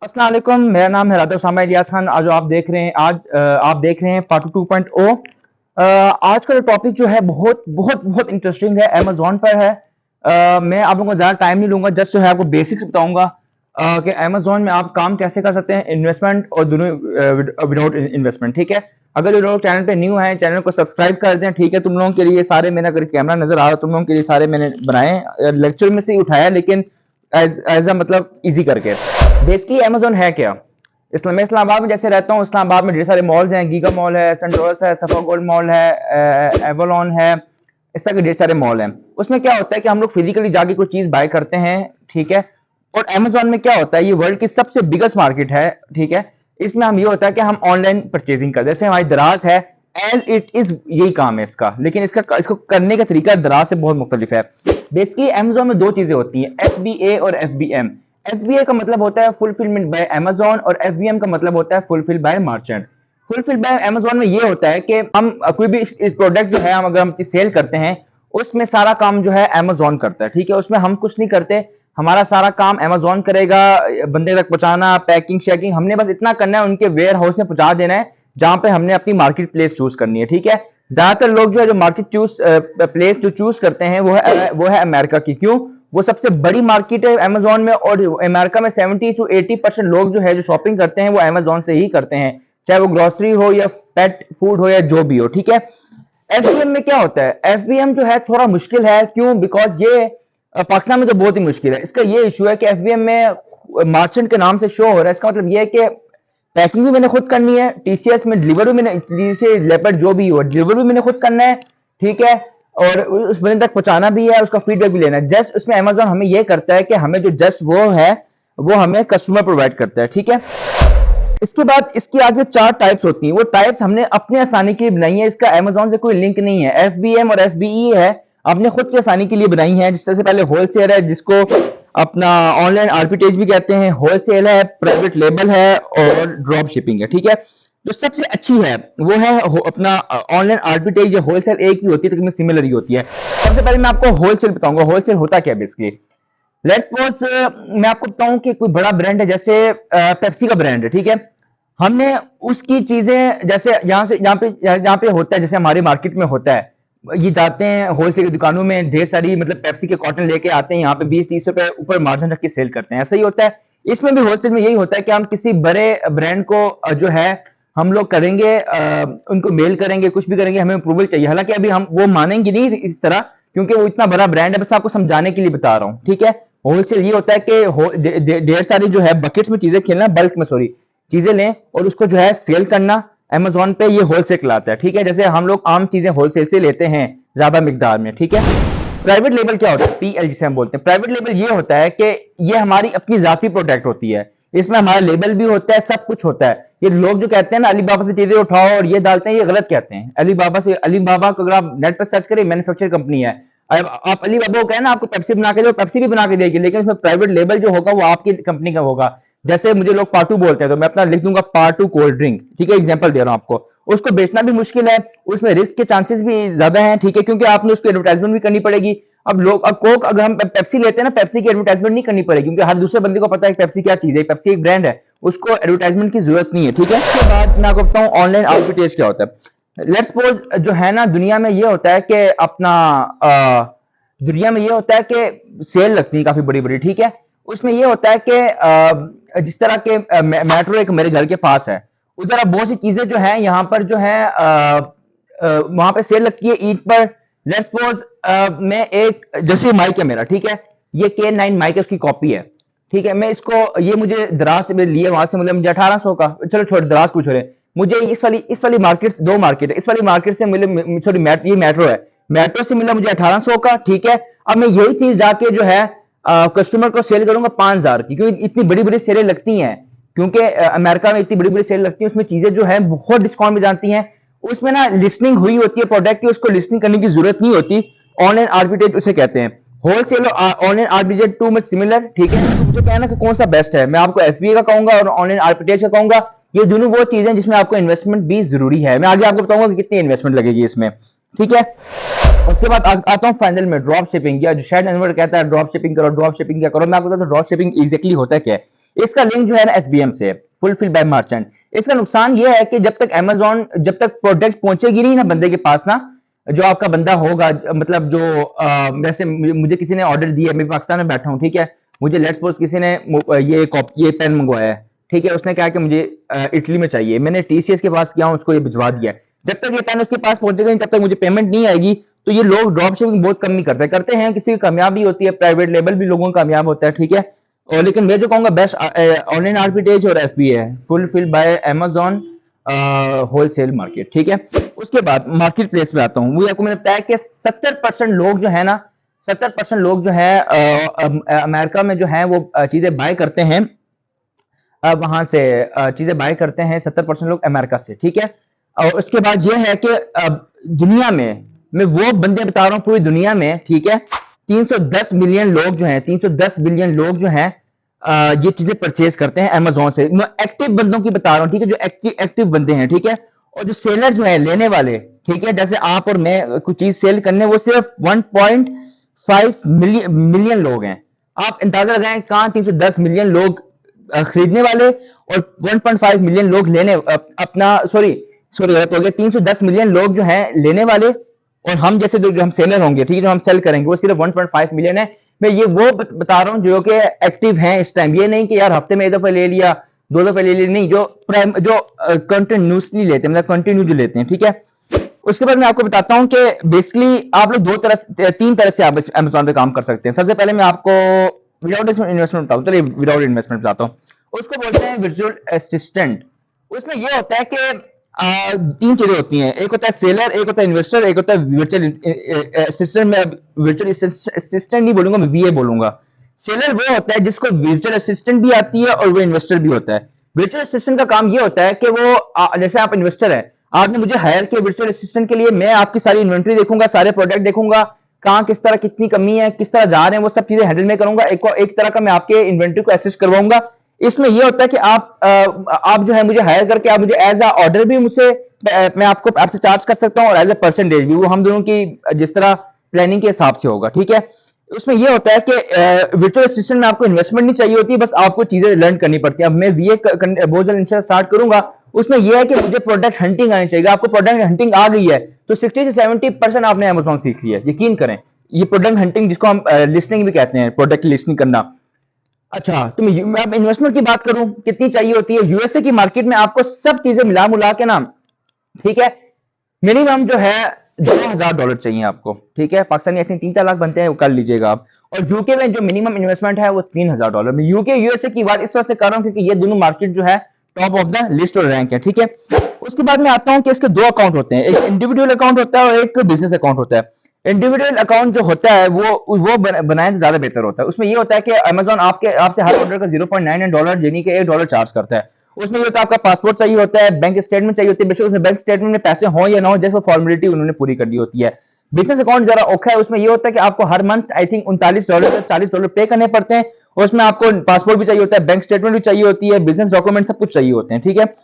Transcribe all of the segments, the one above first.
अस्सलाम वालेकुम, मेरा नाम है राधा उसामा इलियास खान। आज आप देख रहे हैं पार्ट 2.0। आज का जो टॉपिक जो है बहुत बहुत बहुत इंटरेस्टिंग है, अमेजोन पर है। मैं आप लोगों को ज़्यादा टाइम नहीं लूंगा, जस्ट जो है आपको बेसिक्स बताऊंगा कि अमेजोन में आप काम कैसे कर सकते हैं, इन्वेस्टमेंट और दोनों विदाउट इन्वेस्टमेंट। ठीक है, अगर जो लोग चैनल पे न्यू हैं चैनल को सब्सक्राइब कर दें। ठीक है, तुम लोगों के लिए सारे, मैंने अगर कैमरा नजर आ रहा है तुम लोगों के लिए सारे मैंने बनाए, लेक्चर में से ही उठाया, लेकिन एज अ मतलब इजी करके। बेसिकली अमेजोन है क्या? मैं इस्लामाबाद में जैसे रहता हूँ, इस्लामाबाद में ढेर सारे मॉल्स हैं, गीगा मॉल है, सेंटोरस है, सफा गोल्ड मॉल है, एवोलॉन है, इस तरह के ढेर सारे मॉल हैं। उसमें क्या होता है कि हम लोग फिजिकली जाके कोई चीज बाय करते हैं। ठीक है, और अमेजोन में क्या होता है, ये वर्ल्ड की सबसे बिगेस्ट मार्केट है। ठीक है, इसमें हम ये होता है कि हम ऑनलाइन परचेजिंग करते हैं। जैसे हमारी दराज है, एज इट इज यही काम है इसका, लेकिन इसको करने का तरीका दराज से बहुत मुख्तलिफ है। बेसिकली अमेजोन में दो चीजें होती हैं, FBA और FBM। FBA का मतलब होता है फुलफिलमेंट बाय अमेजोन, और FBM का मतलब होता है fulfil bye merchant. Fulfil bye Amazon में ये होता है कि हम कोई भी इस प्रोडक्ट जो है, हम अगर हम सेल करते हैं, उसमें सारा काम जो है अमेजोन करता है। ठीक है, उसमें हम कुछ नहीं करते, हमारा सारा काम अमेजोन करेगा, बंदे तक पहुंचाना, पैकिंग शेकिंग, हमने बस इतना करना है, उनके वेयर हाउस में पहुंचा देना है जहां पे हमने अपनी मार्केट प्लेस चूज करनी है। ठीक है, ज्यादातर लोग जो है जो मार्केट प्लेस जो चूज करते हैं वो है अमेरिका की। क्यों? वो सबसे बड़ी मार्केट है अमेजोन में, और अमेरिका में 70 से 80% लोग जो है जो शॉपिंग करते हैं वो अमेजोन से ही करते हैं, चाहे वो ग्रोसरी हो या पेट फूड हो या जो भी हो। ठीक है, FBM में क्या होता है? FBM जो है थोड़ा मुश्किल है। क्यों? बिकॉज ये पाकिस्तान में तो बहुत ही मुश्किल है। इसका ये इशू है कि FBM में मार्चेंट के नाम से शो हो रहा है। इसका मतलब ये है कि पैकिंग भी मैंने खुद करनी है, TCS में डिलीवर भी मैंने, TCS लेपर्ड जो भी हो डिलीवर भी मैंने खुद करना है। ठीक है, और उस बंदे तक पहुंचाना भी है, उसका फीडबैक भी लेना है। जस्ट उसमें अमेजोन हमें ये करता है कि हमें जो जस्ट वो है वो हमें कस्टमर प्रोवाइड करता है। ठीक है, इसके बाद इसकी आगे चार टाइप्स होती हैं, वो टाइप्स हमने अपने आसानी के लिए बनाई है, इसका अमेजोन से कोई लिंक नहीं है। FBM और FBE है, आपने खुद की आसानी के लिए बनाई है। जिससे पहले होलसेल है, जिसको अपना ऑनलाइन आर्बिट्रेज भी कहते हैं, होलसेल है, प्राइवेट लेबल है, और ड्रॉप शिपिंग है। ठीक है, जो सबसे अच्छी है वो है अपना ऑनलाइन आर्बिट्रेज या होलसेल, एक ही होती है, तकरीबन सिमिलर ही होती है। सबसे पहले मैं आपको होलसेल बताऊंगा, होलसेल होता क्या है बेसिकली। लेट्स सपोज मैं आपको बताऊं कि कोई बड़ा ब्रांड है, जैसे पेप्सी का ब्रांड है। ठीक है, हमने उसकी चीजें, जैसे यहाँ पे होता है, जैसे हमारे मार्केट में होता है, ये जाते हैं होलसेल की दुकानों में, ढेर सारी मतलब पेप्सी के कॉटन लेके आते हैं, यहाँ पे 20-30 रुपए ऊपर मार्जिन रख के सेल करते हैं। ऐसा ही होता है इसमें भी, होलसेल में यही होता है कि हम किसी बड़े ब्रांड को जो है हम लोग करेंगे, उनको मेल करेंगे, कुछ भी करेंगे, हमें अप्रूवल चाहिए। हालांकि अभी हम वो मानेंगे नहीं इस तरह, क्योंकि वो इतना बड़ा ब्रांड है, बस आपको समझाने के लिए बता रहा हूँ। ठीक है, होलसेल ये होता है कि ढेर सारी जो है बकेट्स में चीजें खेलना, बल्क में सॉरी चीजें लें और उसको जो है सेल करना। अमेजोन पे ये होलसेल कहलाता है। ठीक है, जैसे हम लोग आम चीजें होलसेल से लेते हैं ज्यादा मिकदार में। ठीक है, प्राइवेट लेबल क्या होता है? PL जिसे हम बोलते हैं। प्राइवेट लेबल ये होता है कि ये हमारी अपनी जाती प्रोडक्ट होती है, इसमें हमारा लेबल भी होता है, सब कुछ होता है। ये लोग जो कहते हैं ना अलीबाबा से चीजें उठाओ और ये डालते हैं, ये गलत कहते हैं। अलीबाबा को अगर आप नेट पर सर्च करें, मैन्युफैक्चर कंपनी है। अब आप अलीबाबा को कहें ना आपको पेप्सी बना के दो, पेप्सी भी बना के देगी, लेकिन उसमें प्राइवेट लेबल जो होगा वो आपकी कंपनी का होगा। जैसे मुझे लोग पार्टू बोलते हैं, तो मैं अपना लिख दूंगा पार्टू कोल्ड ड्रिंक। ठीक है, एग्जांपल दे रहा हूं आपको। उसको बेचना भी मुश्किल है, उसमें रिस्क के चांसेस भी ज्यादा हैं। ठीक है, क्योंकि आपने उसकी एडवर्टाइजमेंट भी करनी पड़ेगी। अब कोक, अगर हम पेप्सी लेते हैं ना, पेप्सी की एडवर्टाइजमेंट नहीं करनी पड़ेगी, क्योंकि हर दूसरे बंदे को पता है पेप्सी क्या चीज है, पेप्सी एक ब्रांड है, उसको एडवर्टाइजमेंट की जरूरत नहीं है। ठीक है, उसके बाद मैं आपको बताऊं ऑनलाइन आर्बिट्रेज क्या होता है। लेट्स सपोज जो है ना, दुनिया में ये होता है कि अपना दुनिया में ये होता है कि सेल लगती है काफी बड़ी बड़ी। ठीक है, उसमें ये होता है कि जिस तरह के मेट्रो एक मेरे घर के पास है, उधर अब बहुत सी चीजें जो है यहाँ पर जो है वहां पे सेल लगती है ईद पर। लेट्स सपोज मैं एक, जैसे माइक है मेरा, ठीक है, ये K9 माइक है, उसकी कॉपी है। ठीक है, मैं इसको, ये मुझे दराज से लिए, वहां से मुझे 1800 का, चलो छोड़ दराज कुछ हो रहे, मुझे इस वाली मार्केट, दो मार्केट है, इस वाली मार्केट से मिले, सॉरी ये मेट्रो है, मेट्रो से मिला मुझे 1800 का। ठीक है, अब मैं यही चीज जाके जो है कस्टमर को सेल करूंगा 5000 की, क्योंकि इतनी बड़ी बड़ी सेलें लगती हैं, क्योंकि अमेरिका में इतनी बड़ी बड़ी सेल लगती है, उसमें चीजें जो है बहुत डिस्काउंट में जाती हैं, उसमें ना लिस्टिंग हुई होती है प्रोडक्ट की, उसको लिस्टिंग करने की जरूरत नहीं होती। ऑनलाइन आर्बिट्रेज उसे कहते हैं। होलसेल और online arbitrage too much similar. ठीक है, तो मुझे कहना कि कौन सा बेस्ट है, मैं आपको FBA का कहूंगा और ऑनलाइन आर्बिट्रेज का कहूंगा। ये दोनों वो चीजें जिसमें आपको इन्वेस्टमेंट भी जरूरी है, मैं आगे आपको बताऊंगा कि कितनी इन्वेस्टमेंट लगेगी इसमें। ठीक है, उसके बाद आता हूं फाइनल में ड्रॉप शिपिंग, या जो शायद अनवर कहता है ड्रॉप शिपिंग करो, ड्रॉप शिपिंग क्या करो, मैं आपको बताता हूं ड्रॉप शिपिंग एग्जैक्टली होता क्या है। इसका लिंक जो है ना FBM से है, फुलफिल बाय मर्चेंट। इसका नुकसान ये है कि जब तक अमेजोन, जब तक प्रोडक्ट पहुंचेगी नहीं ना बंदे के पास ना, जो आपका बंदा होगा, मतलब जो वैसे मुझे किसी ने ऑर्डर दिया, मैं पाकिस्तान में बैठा हूँ, ठीक है, मुझे लेट्स सपोज किसी ने ये पेन मंगवाया है, ठीक है, उसने कहा कि मुझे इटली में चाहिए, मैंने TCS के पास गया, उसको ये भिजवा दिया। जब तक ये पेन उसके पास पहुंचेगा नहीं, तब तक मुझे पेमेंट नहीं आएगी। तो ये लोग ड्रॉप शिपिंग बहुत कम ही करते हैं, किसी की कामयाबी होती है, प्राइवेट लेवल भी लोगों का कामयाब होता है, ठीक है। और लेकिन मैं जो कहूंगा बेस्ट ऑनलाइन आर्बिट्रेज और FBA है, fulfil bye Amazon wholesale market, ठीक है। उसके बाद मार्केट प्लेस पे आता हूँ। वो आपको मैंने बताया कि 70% लोग जो है ना, 70% लोग जो है अमेरिका में जो है वो चीजें बाय करते हैं, वहां से चीजें बाय करते हैं 70% लोग अमेरिका से, ठीक है। और उसके बाद ये है कि दुनिया में मैं वो बंदे बता रहा हूँ पूरी दुनिया में, ठीक है, 310 मिलियन लोग जो हैं, 310 बिलियन लोग जो हैं ये चीजें परचेज करते हैं अमेजोन से। मैं एक्टिव बंदों की बता रहा हूँ, ठीक है, जो एक्टिव बंदे हैं, ठीक है। और जो सेलर जो है, लेने वाले, ठीक है, जैसे आप और मैं कुछ चीज सेल करने, वो सिर्फ 1.5 मिलियन लोग हैं। आप अंदाजा लगाएं कहां 310 मिलियन लोग खरीदने वाले और 1.5 मिलियन लोग लेने अपना सॉरी गलत हो गया, 310 मिलियन लोग जो हैं लेने वाले, और हम जैसे जो हम सेलर होंगे, ठीक है, जो हम सेल करेंगे, वो सिर्फ 1.5 मिलियन है। मैं ये वो बता रहा हूँ जो कि एक्टिव हैं इस टाइम। ये नहीं कि यार हफ्ते में एक दफा ले लिया, 2 दफा ले लिया, नहीं, जो कंटिन्यूसली लेते हैं, मतलब कंटिन्यू जो लेते हैं, ठीक है। उसके बाद मैं आपको बताता हूँ कि बेसिकली आप लोग 3 तरह से आप अमेजोन पे काम कर सकते हैं। सबसे पहले मैं आपको विदाउट इन्वेस्टमेंट बताता हूँ, चलिए विदाउट इन्वेस्टमेंट बताता हूँ। उसको बोलते हैं वर्चुअल असिस्टेंट। उसमें यह होता है कि 3 चीजें होती हैं, एक होता है सेलर, एक होता है इन्वेस्टर, एक होता है वर्चुअल असिस्टेंट। मैं वर्चुअल असिस्टेंट नहीं बोलूंगा, मैं VA बोलूंगा। सेलर वो होता है जिसको वर्चुअल असिस्टेंट भी आती है और वो इन्वेस्टर भी होता है। वर्चुअल असिस्टेंट का काम ये होता है कि वो जैसे आप इन्वेस्टर है, आपने मुझे हायर किया वर्चुअल असिस्टेंट के लिए, मैं आपकी सारी इन्वेंट्री देखूंगा, सारे प्रोडक्ट देखूंगा, कहां किस तरह कितनी कमी है, किस तरह जा रहे हैं, वो सब चीजें हैंडल में करूंगा। एक तरह का मैं आपके इन्वेंट्री को असिस्ट करवाऊंगा। इसमें यह होता है कि आप जो है मुझे हायर करके, आप मुझे एज अ ऑर्डर भी मुझसे मैं आपसे चार्ज कर सकता हूं, और एज अ परसेंटेज भी, वो हम दोनों की जिस तरह प्लानिंग के हिसाब से होगा, ठीक है। उसमें यह होता है कि वर्चुअल असिस्टेंट में आपको इन्वेस्टमेंट नहीं चाहिए होती, बस आपको चीजें लर्न करनी पड़ती है। अब मैं VA बहुत जल्द इंशाल्लाह स्टार्ट करूंगा। उसमें यह है कि मुझे प्रोडक्ट हंटिंग आनी चाहिए। आपको प्रोडक्ट हंटिंग आ गई है तो 60 से 70% आपने अमेजोन सीख लिया, यकीन करें। ये प्रोडक्ट हंटिंग, जिसको हम लिस्टिंग भी कहते हैं, प्रोडक्ट की लिस्टिंग करना। अच्छा, तो मैं अब इन्वेस्टमेंट की बात करूं, कितनी चाहिए होती है। USA की मार्केट में आपको सब चीजें मिला मुला के ना, ठीक है, मिनिमम जो है $2,000 चाहिए आपको, ठीक है। पाकिस्तानी ऐसे 3-4 लाख बनते हैं, वो कर लीजिएगा आप। और यूके में जो मिनिमम इन्वेस्टमेंट है वो $3,000 में। यूके USA की बात इस वजह से कर रहा हूं क्योंकि ये दोनों मार्केट जो है टॉप ऑफ द लिस्ट और रैंक है, ठीक है। उसके बाद मैं आता हूं कि इसके 2 अकाउंट होते हैं, एक इंडिविजुअल अकाउंट होता है और एक बिजनेस अकाउंट होता है। इंडिविजुअल अकाउंट जो होता है वो बनाए तो ज्यादा बेहतर होता है। उसमें ये होता है कि अमेजोन आपसे हर ऑर्डर का $0.99 यानी कि $1 चार्ज करता है। उसमें ये होता है आपका पासपोर्ट चाहिए होता है, बैंक स्टेटमेंट चाहिए होती है, बेशक उसमें बैंक स्टेटमेंट में पैसे हो या ना हो, जैसे फॉर्मेलिटी उन्होंने पूरी करनी होती है। बिजनेस अकाउंट जरा औखा है। उसमें ये होता है कि आपको हर मंथ आई थिंक $39 से $40 पे करने पड़ते हैं, और उसमें आपको पासपोर्ट भी चाहिए होता है, बैंक स्टेटमेंट भी चाहिए होती है, बिजनेस डॉक्यूमेंट सब कुछ चाहिए होते हैं, ठीक है।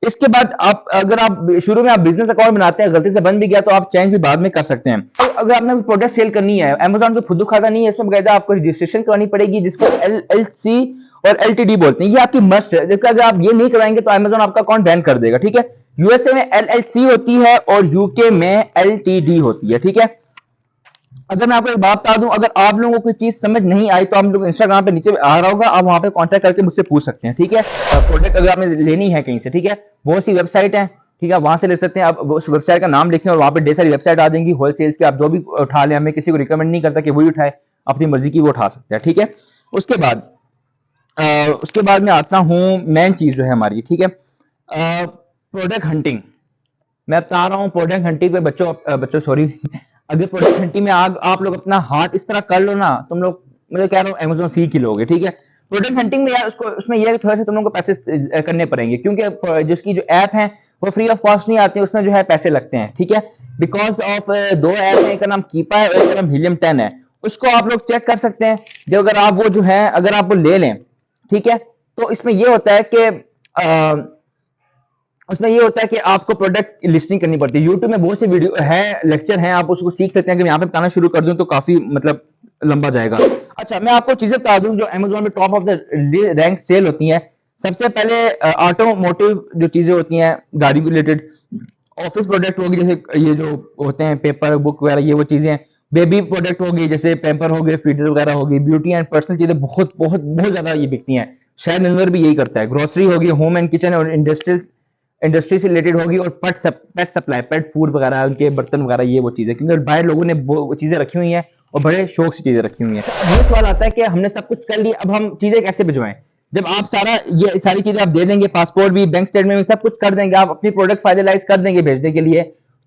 इसके बाद अगर आप शुरू में आप बिजनेस अकाउंट बनाते हैं, गलती से बन भी गया तो आप चेंज भी बाद में कर सकते हैं। तो अगर आपने प्रोडक्ट सेल करनी है, अमेजोन को फुद्दू खाता नहीं है, इसमें बकायदा आपको रजिस्ट्रेशन करानी पड़ेगी, जिसको LLC और LTD बोलते हैं। ये आपकी मस्ट है, जबकि अगर आप ये नहीं कराएंगे तो अमेजोन आपका अकाउंट बैन कर देगा, ठीक है। USA में LLC होती है और UK में LTD होती है, ठीक है। अगर मैं आपको एक बात बता दूं, अगर आप लोगों को कोई चीज समझ नहीं आई तो आप लोग इंस्टाग्राम पे नीचे आ रहा होगा, आप वहां पे कांटेक्ट करके मुझसे पूछ सकते हैं, ठीक है। प्रोडक्ट अगर आपने लेनी है कहीं से, ठीक है, बहुत सी वेबसाइट है, ठीक है, वहां से ले सकते हैं आप। उस वेबसाइट का नाम लिखें और वहां पे ढेर सारी वेबसाइट आ जाएंगी होलसेल्स की, आप जो भी उठा लें। हमें किसी को रिकमेंड नहीं करता कि वही उठाए, अपनी मर्जी की वो उठा सकते हैं, ठीक है। उसके बाद मैं आता हूं मेन चीज जो है हमारी, ठीक है, प्रोडक्ट हंटिंग। मैं बता रहा हूँ प्रोडक्ट हंटिंग पे बच्चों सॉरी अगर प्रोडक्ट हंटिंग में आप लोग अपना हाथ इस तरह कर लो ना, तुम लोग, मैं कह रहा हूँ अमेजोन सीख ही लोगे, ठीक है। प्रोडक्ट हंटिंग में यार उसमें यह थोड़ा सा तुम लोग को पैसे करने पड़ेंगे, क्योंकि जिसकी जो ऐप है वो फ्री ऑफ कॉस्ट नहीं आती है, उसमें जो है पैसे लगते हैं, ठीक है। बिकॉज ऑफ 2 ऐप है, एक का नाम कीपा है और एक का नाम हीलियम 10 है। उसको आप लोग चेक कर सकते हैं, जो अगर आप वो जो है अगर आप वो ले लें, ठीक है, तो इसमें यह होता है कि उसमें ये होता है कि आपको प्रोडक्ट लिस्टिंग करनी पड़ती है। यूट्यूब में बहुत से वीडियो है, लेक्चर हैं, आप उसको सीख सकते हैं। कि मैं यहाँ पे बताना शुरू कर दूं तो काफी मतलब लंबा जाएगा। अच्छा, मैं आपको चीजें बता दूं जो अमेजोन में top of the rank sell होती हैं। सबसे पहले ऑटोमोटिव जो चीजें होती हैं गाड़ी रिलेटेड, ऑफिस प्रोडक्ट होगी जैसे ये जो होते हैं पेपर बुक वगैरह, ये वो चीजें। बेबी प्रोडक्ट होगी जैसे पैम्पर हो गए, फीडर वगैरह होगी, ब्यूटी एंड पर्सनल चीजें बहुत बहुत बहुत ज्यादा ये बिकती हैं। शायद मिलर भी यही करता है। ग्रोसरी होगी, होम एंड किचन और इंडस्ट्रियल इंडस्ट्री से रिलेटेड होगी, और पेट सप्लाई, पेट फूड वगैरह, उनके बर्तन वगैरह, ये वो चीजें, क्योंकि बाहर लोगों ने वो चीजें रखी हुई हैं और बड़े शौक से चीजें रखी हुई हैं। अब ये सवाल आता है कि हमने सब कुछ कर लिया, अब हम चीजें कैसे भिजवाएं? जब आप ये सारी चीजें आप दे देंगे, पासपोर्ट भी, बैंक स्टेटमेंट भी सब कुछ कर देंगे, आप अपनी प्रोडक्ट फाइनलाइज कर देंगे भेजने के लिए,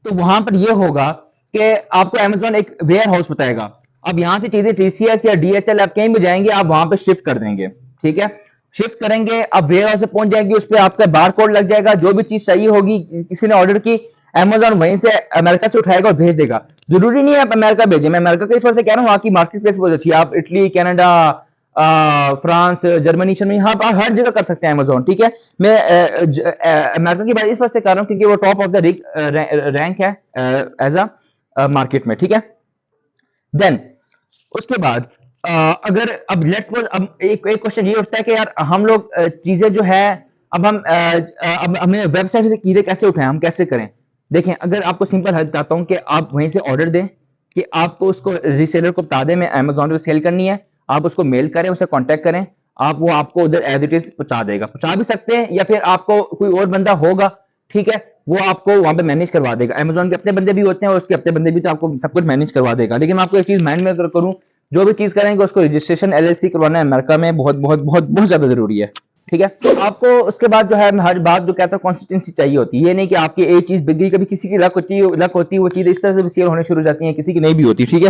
तो वहां पर यह होगा कि आपको अमेजोन एक वेयर हाउस बताएगा। अब यहाँ से चीजें टीसीएस या डीएचएल आप कहीं भी जाएंगे, आप वहां पे शिफ्ट कर देंगे। ठीक है, शिफ्ट करेंगे, अब वेयर हाउस से पहुंच जाएगी, उस पर आपका बार कोड लग जाएगा, जो भी चीज चाहिए होगी किसी ने ऑर्डर की, अमेजोन वहीं से अमेरिका से उठाएगा और भेज देगा। जरूरी नहीं है आप अमेरिका भेजें, मैं अमेरिका के इस वजह से कह रहा हूँ, वहां की मार्केट प्लेस बहुत अच्छी है। आप इटली, कनाडा, फ्रांस, जर्मनी शर्मनी, हाँ आप हर जगह कर सकते हैं अमेजोन। ठीक है, मैं अमेरिका की बात इस वजह से कर रहा हूँ क्योंकि वो टॉप ऑफ द रैंक है एज अ मार्केट में। ठीक है, देन उसके बाद अगर अब लेट्स सपोज, अब एक एक क्वेश्चन ये उठता है कि यार हम लोग चीजें जो है, अब अब हमें वेबसाइट से चीजें कैसे उठाएं, हम कैसे करें? देखें, अगर आपको सिंपल हल बताता हूं कि आप वहीं से ऑर्डर दें, कि आपको उसको रीसेलर को बता दें मैं अमेजोन पे सेल करनी है, आप उसको मेल करें, उसे कांटेक्ट करें, आप वो आपको उधर एज इट इज पहुंचा देगा। पहुंचा भी सकते हैं या फिर आपको कोई और बंदा होगा, ठीक है, वो आपको वहां पे मैनेज करवा देगा। अमेजोन के अपने बंदे भी होते हैं और उसके अपने बंदे भी, तो आपको सब कुछ मैनेज करवा देगा। लेकिन मैं आपको एक चीज माइंड में करूं, जो भी चीज करेंगे उसको रजिस्ट्रेशन एलएलसी करवाना है अमेरिका में बहुत बहुत बहुत बहुत ज्यादा जरूरी है। ठीक है, तो आपको उसके बाद जो है, हर बात जो कहता है कंसिस्टेंसी चाहिए होती है। ये नहीं कि आपकी एक चीज बिक गई, कभी किसी की लक होती है वो चीज इस तरह से भी सेल होने शुरू हो जाती है, किसी की नहीं भी होती। ठीक है,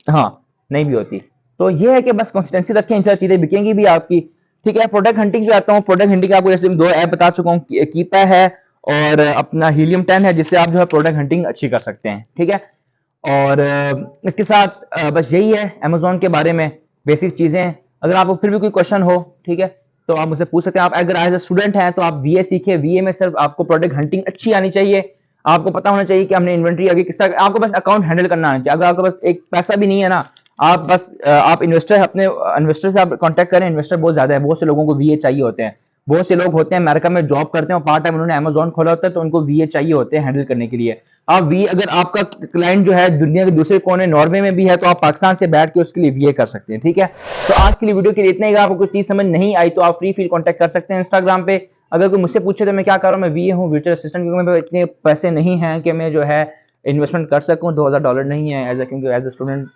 हाँ, नहीं भी होती। तो ये है कि बस कंसिस्टेंसी रखें, इन सारी चीजें बिकेंगी भी आपकी। ठीक है, प्रोडक्ट हंटिंग जो आता हूँ, प्रोडक्ट हंटिंग आपको जैसे दो ऐप बता चुका हूँ, कीपा है और अपना हीलियम 10 है, जिससे आप जो है प्रोडक्ट हंटिंग अच्छी कर सकते हैं। ठीक है, और इसके साथ बस यही है अमेजोन के बारे में बेसिक चीजें। अगर आपको फिर भी कोई क्वेश्चन हो, ठीक है, तो आप मुझसे पूछ सकते हैं। आप अगर एज ए स्टूडेंट हैं तो आप वीए सीखे, वीए में सिर्फ आपको प्रोडक्ट हंटिंग अच्छी आनी चाहिए। आपको पता होना चाहिए कि हमने इन्वेंट्री आगे किस तरह, आपको बस अकाउंट हैंडल करना आना चाहिए। अगर आपके पास एक पैसा भी नहीं है ना, आप बस आप इन्वेस्टर, अपने इन्वेस्टर से आप कांटेक्ट करें। इन्वेस्टर बहुत ज्यादा है, बहुत से लोगों को वीए चाहिए होते हैं। बहुत से लोग होते हैं अमेरिका में जॉब करते हैं, पार्ट टाइम उन्होंने अमेजोन खोला होता है, तो उनको वीए चाहिए होते हैं हैंडल करने के लिए। आप वी अगर आपका क्लाइंट जो है दुनिया के दूसरे कोने नॉर्वे में भी है, तो आप पाकिस्तान से बैठ के उसके लिए वीए कर सकते हैं। ठीक है, तो आज के लिए वीडियो के लिए इतना ही। अगर आपको कोई चीज समझ नहीं आई तो आप फ्री फील कांटेक्ट कर सकते हैं इंस्टाग्राम पे। अगर कोई मुझसे पूछे तो मैं क्या कर रहा हूँ, मैं वीए हूँ, virtual असिस्टेंट, क्योंकि मेरे पास इतने पैसे नहीं हैं कि मैं जो है इन्वेस्टमेंट कर सकूं। $2000 नहीं है एज क्योंकि एज ए स्टूडेंट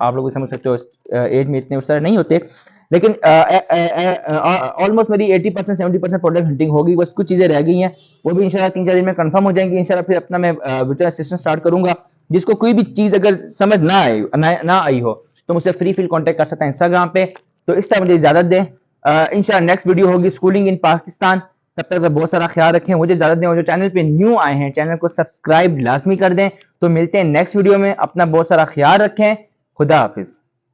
आप लोग समझ सकते हो एज में इतने उस तरह नहीं होते। लेकिन ऑलमोस्ट मेरी 80% 70% प्रोडक्ट हंटिंग होगी, बस कुछ चीजें रह गई हैं, वो भी इंशाल्लाह 3-4 दिन में कंफर्म हो जाएंगी इंशाल्लाह। फिर अपना मैं virtual असिस्टेंट स्टार्ट करूंगा। जिसको कोई भी चीज अगर समझ ना आई हो तो मुझसे फ्री फील कांटेक्ट कर सकता है इंस्टाग्राम पे। तो इस टाइम मुझे इजाजत दें, इंशाल्लाह नेक्स्ट वीडियो होगी स्कूलिंग इन पाकिस्तान। तब तक बहुत सारा ख्याल रखें, मुझे इजाजत दें, और जो चैनल पे न्यू आए हैं चैनल को सब्सक्राइब लाजमी कर दें। तो मिलते हैं नेक्स्ट वीडियो में, अपना बहुत सारा ख्याल रखें, खुदा हाफिज।